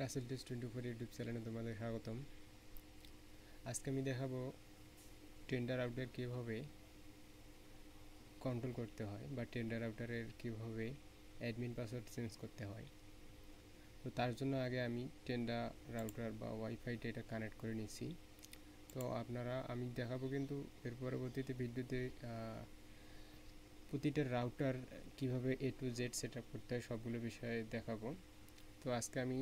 Rasel test 24 YouTube চ্যানেলে তোমাদের স্বাগতম। আজকে আমি দেখাবো টেন্ডার আউটার কীভাবে কন্ট্রোল করতে হয় বা টেন্ডার আউটারের কীভাবে অ্যাডমিন পাসওয়ার্ড চেঞ্জ করতে হয়। তো তার জন্য আগে আমি টেন্ডার রাউটার বা ওয়াইফাইটা এটা কানেক্ট করে নিচ্ছি। তো আমি দেখাবো কিন্তু এর পরবর্তীতে ভিডিওতে প্রতিটা রাউটার কীভাবে A to Z set up করতে হয় সবগুলো বিষয়ে দেখাবো। তো আজকে আমি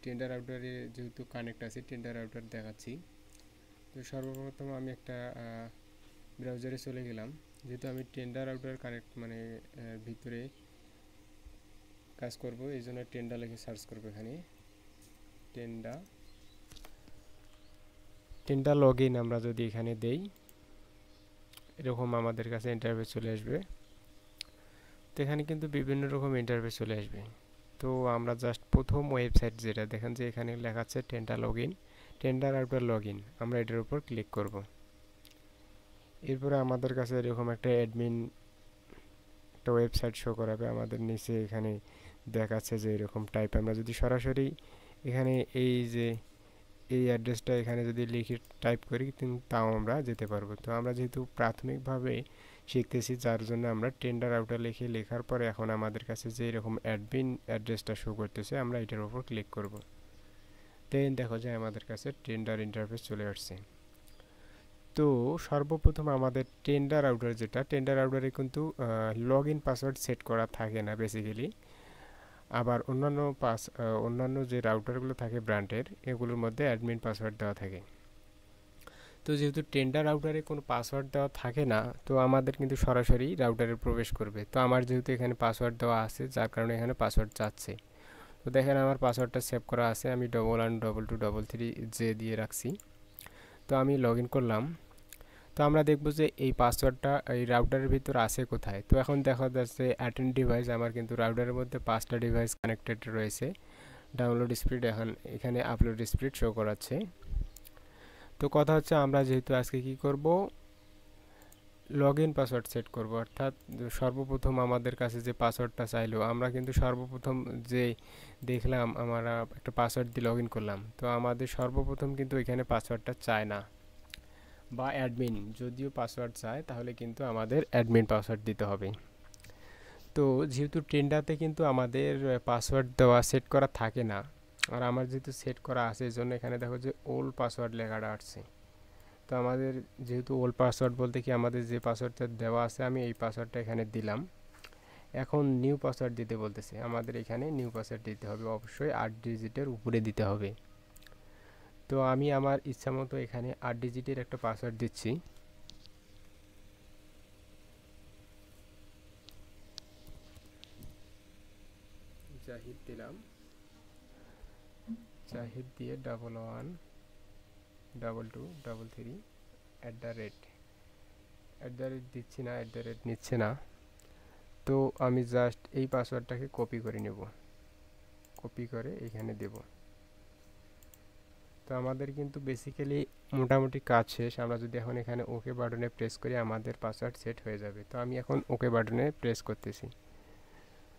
টেন্ডার আউটারে যেহেতু কানেক্ট আছে টেন্ডার আউটার দেখাচ্ছি। তো সর্বপ্রথম আমি একটা ব্রাউজারে চলে গেলাম। যেহেতু আমি টেন্ডার আউটার কানেক্ট ভিতরে কাজ করব, এই জন্য টেন্ডা লিখে সার্চ করবো। এখানে টেন্ডা লগ ইন আমরা যদি এখানে দেই, এরকম আমাদের কাছে ইন্টারফেস চলে আসবে। তো এখানে কিন্তু বিভিন্ন রকম ইন্টারফেস চলে আসবে। তো আমরা জাস্ট প্রথম ওয়েবসাইট যেটা দেখেন যে এখানে লেখা আছে Tenda log in, tender outer log in, আমরা এটার উপর ক্লিক করব। এরপরে আমাদের কাছে এরকম একটা অ্যাডমিন একটা ওয়েবসাইট শো করাবে। আমাদের নিচে এখানে দেখাচ্ছে যে এরকম টাইপ। আমরা যদি সরাসরি এখানে এই অ্যাড্রেসটা এখানে যদি লিখে টাইপ করি তাও আমরা যেতে পারবো। তো আমরা যেহেতু প্রাথমিকভাবে শিখতেছি, যার জন্য আমরা টেন্ডার আউটার লেখার পরে এখন আমাদের কাছে যে এরকম অ্যাডমিন অ্যাড্রেসটা শো করতেছে, আমরা এটার উপর ক্লিক করব। দেন দেখো যে আমাদের কাছে টেন্ডার ইন্টারফেস চলে আসছে। তো সর্বপ্রথম আমাদের টেন্ডার আউটার টেন্ডার আউটারে কিন্তু লগ ইন পাসওয়ার্ড সেট করা থাকে না বেসিক্যালি। আবার অন্যান্য যে রাউটারগুলো থাকে ব্র্যান্ডের, এগুলোর মধ্যে অ্যাডমিন পাসওয়ার্ড দেওয়া থাকে। তো যেহেতু টেন্ডার আউটারে কোনো পাসওয়ার্ড দেওয়া থাকে না, তো আমাদের কিন্তু সরাসরি রাউটারে প্রবেশ করবে। তো আমার যেহেতু এখানে পাসওয়ার্ড দেওয়া আছে, যার কারণে এখানে পাসওয়ার্ড চাচ্ছে। তো দেখেন আমার পাসওয়ার্ডটা সেভ করা আছে, আমি 112233 দিয়ে রাখছি। তো আমি লগ ইন করলাম। তো আমরা দেখব যে এই পাসওয়ার্ডটা এই রাউটারের ভিতর আছে কোথায়। তো এখন দেখা যাচ্ছে অ্যাটেন্ড ডিভাইস, আমার কিন্তু রাউটারের মধ্যে 5টা ডিভাইস কানেক্টেড রয়েছে। ডাউনলোড স্পিড এখানে আপলোড স্পিড শো করাচ্ছে। তো কথা হচ্ছে আমরা যেহেতু আজকে কি করব, লগ ইন পাসওয়ার্ড সেট করব। অর্থাৎ সর্বপ্রথম আমাদের কাছে যে পাসওয়ার্ডটা চাইলো, আমরা কিন্তু সর্বপ্রথম যে দেখলাম আমরা একটা পাসওয়ার্ড দিয়ে লগ ইন করলাম। তো আমাদের সর্বপ্রথম কিন্তু এখানে পাসওয়ার্ডটা চায় না, বা অ্যাডমিন যদিও পাসওয়ার্ড চায় তাহলে কিন্তু আমাদের অ্যাডমিন পাসওয়ার্ড দিতে হবে। তো যেহেতু টেন্ডাতে কিন্তু আমাদের পাসওয়ার্ড দেওয়া সেট করা থাকে না, আর আমার যেহেতু সেট করা আছে, এই জন্য এখানে দেখো যে ওল্ড পাসওয়ার্ড লেখাটা আসছে। তো আমাদের যেহেতু ওল্ড পাসওয়ার্ড বলতে কি, আমাদের যে পাসওয়ার্ডটা দেওয়া আছে আমি এই পাসওয়ার্ডটা এখানে দিলাম। এখন নিউ পাসওয়ার্ড দিতে বলতেছে, আমাদের এখানে নিউ পাসওয়ার্ড দিতে হবে, অবশ্যই 8 ডিজিটের উপরে দিতে হবে। তো আমি আমার ইচ্ছা মতো এখানে 8 ডিজিটের একটা পাসওয়ার্ড দিচ্ছি। জাহিদ দিলাম, জাহিদ দিয়ে 112233 দিচ্ছি না, নিচ্ছে না। তো আমি জাস্ট এই পাসওয়ার্ডটাকে কপি করে নেব, কপি করে এখানে দেব। তো আমাদের কিন্তু বেসিক্যালি মোটামুটি কাজ শেষ। আমরা যদি এখন এখানে ওকে বাটনে প্রেস করি, আমাদের পাসওয়ার্ড সেট হয়ে যাবে। তো আমি এখন ওকে বাটনে প্রেস করতেছি।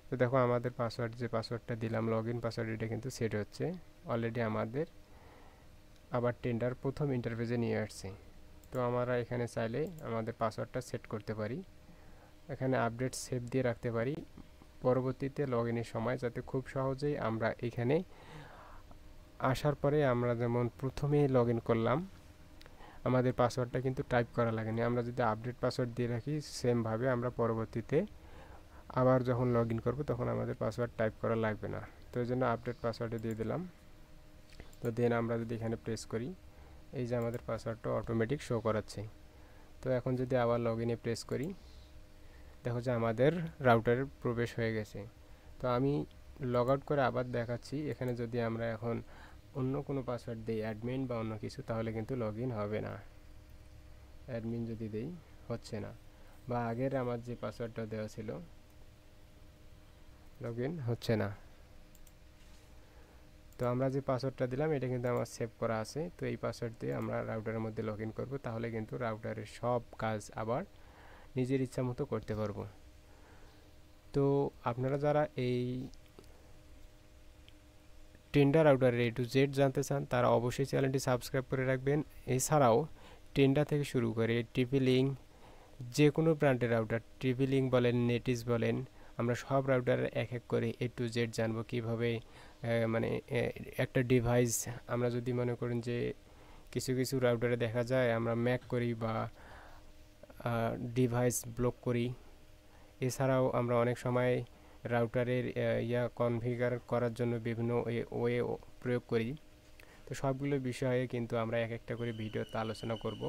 তো দেখো আমাদের পাসওয়ার্ড, যে পাসওয়ার্ডটা দিলাম লগ ইন পাসওয়ার্ড, এটা কিন্তু সেট হচ্ছে অলরেডি। আমাদের আবার টেন্ডার প্রথম ইন্টারফেসে নিয়ে আসছে। তো আমরা এখানে চাইলে আমাদের পাসওয়ার্ডটা সেট করতে পারি, এখানে আপডেট সেভ দিয়ে রাখতে পারি পরবর্তীতে লগ ইনের সময়, যাতে খুব সহজেই আমরা এখানে আসার পরে আমরা যেমন প্রথমে লগ ইন করলাম, আমাদের পাসওয়ার্ডটা কিন্তু টাইপ করা লাগেনি। আমরা যদি আপডেট পাসওয়ার্ড দিয়ে রাখি, সেমভাবে আমরা পরবর্তীতে আবার যখন লগ ইন করবো তখন আমাদের পাসওয়ার্ড টাইপ করা লাগবে না। তো এই জন্য আপডেট পাসওয়ার্ডে দিয়ে দিলাম। তো দেন আমরা যদি এখানে প্রেস করি, এই যে আমাদের পাসওয়ার্ডটা অটোমেটিক শো করাচ্ছে। তো এখন যদি আবার লগ ইনে প্রেস করি, দেখো যে আমাদের রাউটারে প্রবেশ হয়ে গেছে। তো আমি লগ আউট করে আবার দেখাচ্ছি। এখানে যদি আমরা এখন অন্য কোনো পাসওয়ার্ড দিই, অ্যাডমিন বা অন্য কিছু, তাহলে কিন্তু লগ ইন হবে না। অ্যাডমিন যদি দেই, হচ্ছে না, বা আগের আমার যে পাসওয়ার্ডটা দেওয়া ছিল, লগ ইন হচ্ছে না। তো আমরা যে পাসওয়ার্ডটা দিলাম এটা কিন্তু আমার সেভ করা আছে। তো এই পাসওয়ার্ড দিয়ে আমরা রাউটারের মধ্যে লগ ইন করবো, তাহলে কিন্তু রাউটারের সব কাজ আবার নিজের ইচ্ছা মতো করতে পারবো। তো আপনারা যারা এই টেন্ডার রাউটারের A to Z জানতে চান তারা অবশ্যই চ্যানেলটি সাবস্ক্রাইব করে রাখবেন। এছাড়াও টেন্ডার থেকে শুরু করে TP-Link যে কোনো ব্র্যান্ডের রাউটার, TP-Link বলেন, নেটিস বলেন, আমরা সব রাউটারের এক এক করে A to Z জানবো কীভাবে মানে একটা ডিভাইস আমরা যদি মনে করেন যে কিছু কিছু রাউটারে দেখা যায় আমরা ম্যাক করি বা ডিভাইস ব্লক করি। এছাড়াও আমরা অনেক সময় রাউটারের কনফিগার করার জন্য বিভিন্ন ওয়ে প্রয়োগ করি। তো সবগুলো বিষয়ে কিন্তু আমরা এক একটা করে ভিডিওতে আলোচনা করব।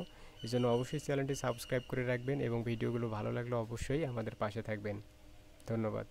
এজন্য অবশ্যই চ্যানেলটি সাবস্ক্রাইব করে রাখবেন এবং ভিডিওগুলো ভালো লাগলে অবশ্যই আমাদের পাশে থাকবেন। ধন্যবাদ।